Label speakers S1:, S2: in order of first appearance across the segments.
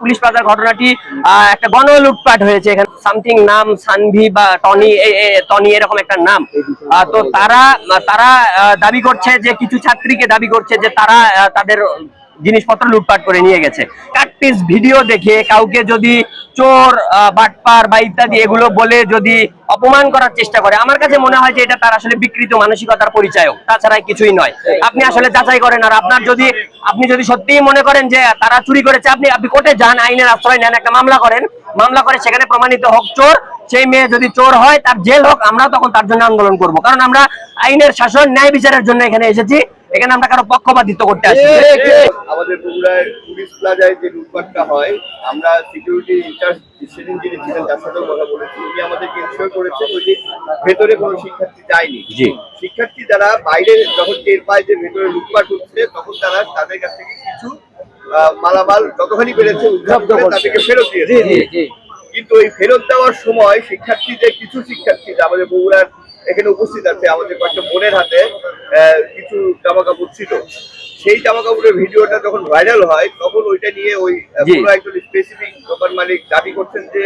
S1: Police প্লাজার ঘটনাটি একটা গণ লুটপাট হয়েছে। এখানে সামথিং নাম সানভি বা টনি এরকম একটা নাম। তো তারা তারা দাবি করছে যে কিছু ছাত্রীকে দাবি করছে যে তারা তাদের জিনিসপত্র লুটপাট করে নিয়ে গেছে। কাটপিস ভিডিও দেখে কাউকে যদি চোর বাটপার বা ইত্যাদি এগুলো বলে যদি অপমান করার চেষ্টা করে, আমার কাছে মনে হয় যে এটা তার আসলে বিকৃত মানসিকতার পরিচয়ক, তাছাড়া কিছুই নয়। আপনি আসলে যাচাই করেন, আর আপনি যদি সত্যিই মনে করেন যে তারা চুরি করেছে, আপনি কোর্টে যান, আইনের আশ্রয় নেন, একটা মামলা করেন, মামলা করে সেখানে প্রমাণিত হোক চোর, সেই মেয়ে যদি চোর হয় তার জেল হোক, আমরা তখন তার জন্য আন্দোলন করব। কারণ আমরা আইনের শাসন ন্যায় বিচারের জন্য এখানে এসেছি, এখানে আমরা কারো পক্ষপাতিত্ব করতে আসি।
S2: আমাদের বগুড়ায় পুলিশ প্লাজায় যে লুটপাটটা হয়, আমরা সিকিউরিটি ইনচার্জ সেদিন যিনি ছিলেন তার সাথেও কথা বলেছি, উনি আমাদেরকে ইনশিওর করেছেন ওই যে ভেতরে কোনো শিক্ষার্থী যায়নি। শিক্ষার্থী যারা বাইরে যখন টের পায় যে ভেতরে লুটপাট হচ্ছে, তখন তারা তাদের কাছ থেকে কিছু মালামাল যতখানি পেরেছে উদ্ধার করে তাদেরকে ফেরত দিয়েছে। কিন্তু ওই ফেরত দেওয়ার সময় কিছু শিক্ষার্থী আমাদের বগুড়ার এখানে উপস্থিত আছে, আমাদের কয়েকটা বোনের হাতে কিছু জামা কাপড় ছিল, সেই জামা কাপড়ের ভিডিওটা যখন ভাইরাল হয় তখন ওইটা নিয়ে ওই পুরো একজন স্পেসিফিক দোকান মালিক দাবি করছেন যে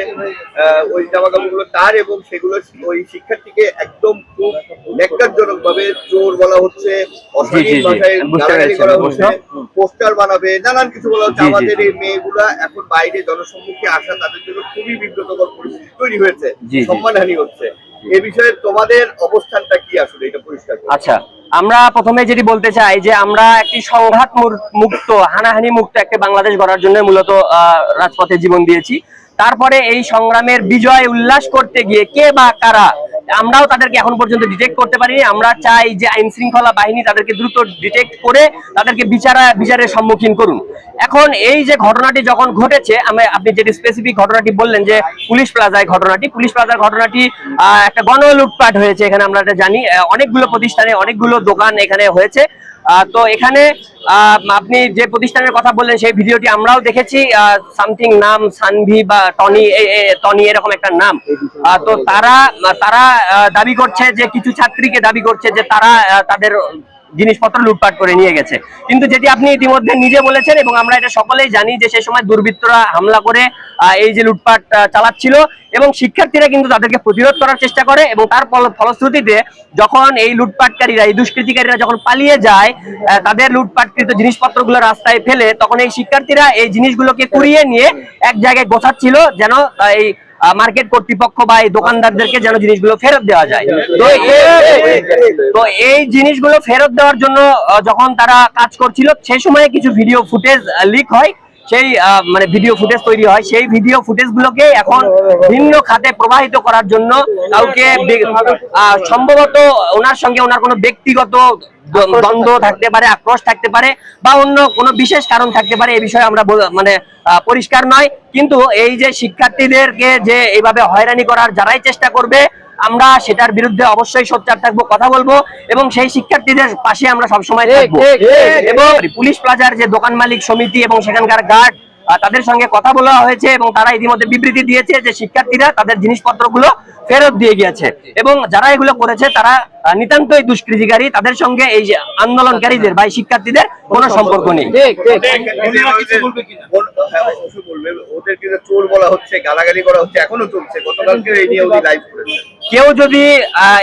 S2: ওই জামা কাপড়গুলো তার, এবং সেগুলো ওই শিক্ষার্থীকে একদম খুব ন্যাক্কারজনক ভাবে চোর বলা হচ্ছে, অশালীন ভাষায় গালাগালি করা হচ্ছে, পোস্টার বানাবে, নানান কিছু বলা হচ্ছে। আমাদের এই মেয়েগুলা এখন বাইরে জনসম্মুখে আসা তাদের জন্য খুবই বিব্রতকর পরিস্থিতি তৈরি হয়েছে, সম্মানহানি হচ্ছে। এই বিষয়ে তোমাদের অবস্থানটা কি আসলে, এটা পরিষ্কার?
S1: আচ্ছা, আমরা প্রথমে যেটি বলতে চাই যে আমরা একটি সংঘাত মুক্ত, হানাহানি মুক্ত একটা বাংলাদেশ গড়ার জন্য মূলত রাজপথে জীবন দিয়েছি। তারপরে এই সংগ্রামের বিজয় উল্লাস করতে গিয়ে কে বা কারা, আমরাও তাদেরকে এখন পর্যন্ত ডিটেক্ট করতে পারিনি। আমরা চাই যে আইন শৃঙ্খলা বাহিনী তাদেরকে দ্রুত ডিটেক্ট করে তাদেরকে বিচারের সম্মুখীন করুন। এখন এই যে ঘটনাটি যখন ঘটেছে, আপনি যেটি স্পেসিফিক ঘটনাটি বললেন যে পুলিশ প্লাজার ঘটনাটি একটা গণ লুটপাট হয়েছে। এখানে আমরা এটা জানি, অনেকগুলো প্রতিষ্ঠানে অনেকগুলো দোকান এখানে হয়েছে। তো এখানে আপনি যে প্রতিষ্ঠানের কথা বললেন সেই ভিডিওটি আমরাও দেখেছি। সামথিং নাম সানভি বা টনি এরকম একটা নাম। তো তারা দাবি করছে যে কিছু ছাত্রীকে দাবি করছে যে তারা তাদের জিনিসপত্র লুটপাট করে নিয়ে গেছে। কিন্তু যেটি আপনি ইতিমধ্যে নিজে বলেছেন এবং আমরা এটা সকলেই জানি যে সেই সময় দুর্বৃত্তরা হামলা করে এই যে লুটপাট চালাচ্ছিল, এবং শিক্ষার্থীরা কিন্তু তাদেরকে প্রতিরোধ করার চেষ্টা করে, এবং তার ফলশ্রুতিতে যখন এই লুটপাটকারীরা, এই দুষ্কৃতিকারীরা যখন পালিয়ে যায়, তাদের লুটপাটকৃত জিনিসপত্রগুলো রাস্তায় ফেলে, তখন এই শিক্ষার্থীরা এই জিনিসগুলোকে কুড়িয়ে নিয়ে এক জায়গায় গোছাচ্ছিল যেন এই মার্কেট কর্তৃপক্ষ বা এই দোকানদারদেরকে যেন জিনিসগুলো ফেরত দেওয়া যায়। তো এই জিনিসগুলো ফেরত দেওয়ার জন্য যখন তারা কাজ করছিল, সেই সময় কিছু ভিডিও ফুটেজ লিক হয়, সেই ভিডিও ফুটেজ তৈরি হয়। সেই ভিডিও ফুটেজ গুলোকে এখন ভিন্ন খাতে প্রবাহিত করার জন্য কাউকে সম্ভবত ওনার সঙ্গে ওনার কোনো ব্যক্তিগত দ্বন্দ্ব থাকতে পারে, আক্রোশ থাকতে পারে, বা অন্য কোনো বিশেষ কারণ থাকতে পারে, এই বিষয়ে আমরা পরিষ্কার নয়। কিন্তু এই যে শিক্ষার্থীদেরকে যে এইভাবে হয়রানি করার যারাই চেষ্টা করবে, আমরা সেটার বিরুদ্ধে অবশ্যই সোচ্চার থাকবো, কথা বলবো, এবং সেই শিক্ষার্থীদের পাশে আমরা সবসময় থাকবো। এবং পুলিশ প্লাজার যে দোকান মালিক সমিতি এবং সেখানকার গার্ড, তাদের সঙ্গে কথা বলা হয়েছে, এবং তারা ইতিমধ্যে বিবৃতি দিয়েছে যে শিক্ষার্থীরা তাদের জিনিসপত্রগুলো ফেরত দিয়ে গিয়েছে, এবং যারা এগুলো করেছে তারা নিতান্তই দুষ্কৃতিকারী, তাদের সঙ্গে এই যে আন্দোলনকারীদের বা শিক্ষার্থীদের কোনো সম্পর্ক নেই। কেউ যদি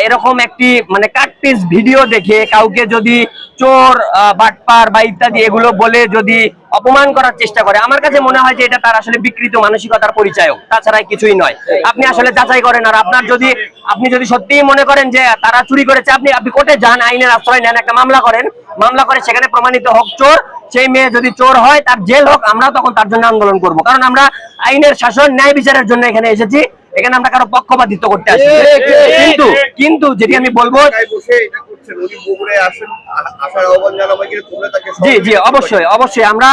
S1: এরকম একটি কাটপিস ভিডিও দেখে কাউকে যদি চোর বাটপার বা ইত্যাদি এগুলো বলে যদি অপমান করার চেষ্টা করে, আমার কাছে মনে হয় যে এটা তার আসলে বিকৃত মানসিকতার পরিচয়ক, তাছাড়া কিছুই নয়। আপনি আসলে যাচাই করেন, আর আপনি যদি সত্যিই মনে করেন যে তারা চুরি করেছে, আপনি কোর্টে যান, আইনের আশ্রয় নেন, একটা মামলা করেন, মামলা করে সেখানে প্রমাণিত হোক চোর, সেই মেয়ে যদি চোর হয় তার জেল হোক, আমরা তখন তার জন্য আন্দোলন করব। কারণ আমরা আইনের শাসন ন্যায় বিচারের জন্য এখানে এসেছি, এখানে আমরা কারো পক্ষপাতিত্ব করতে আসি। কিন্তু যেটি আমি বলবো, জি অবশ্যই আমরা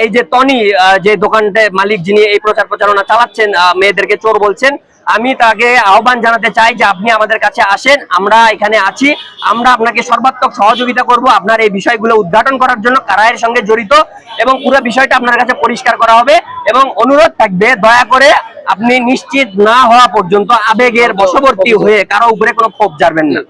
S1: এই যে টনি, যে দোকানটার মালিক, যিনি এই প্রচারণা চালাচ্ছেন, মেয়েদেরকে চোর বলছেন, আমি তাকে আহ্বান জানাতে চাই যে আপনি আমাদের কাছে আসেন, আমরা এখানে আছি, আমরা আপনাকে সর্বাত্মক সহযোগিতা করব আপনার এই বিষয়গুলো উদ্ঘাটন করার জন্য, কারা এর সঙ্গে জড়িত, এবং পুরো বিষয়টা আপনার কাছে পরিষ্কার করা হবে। এবং অনুরোধ থাকবে, দয়া করে আপনি নিশ্চিত না হওয়া পর্যন্ত আবেগের বশবর্তী হয়ে কারো উপরে কোনো ক্ষোভ ঝাড়বেন না।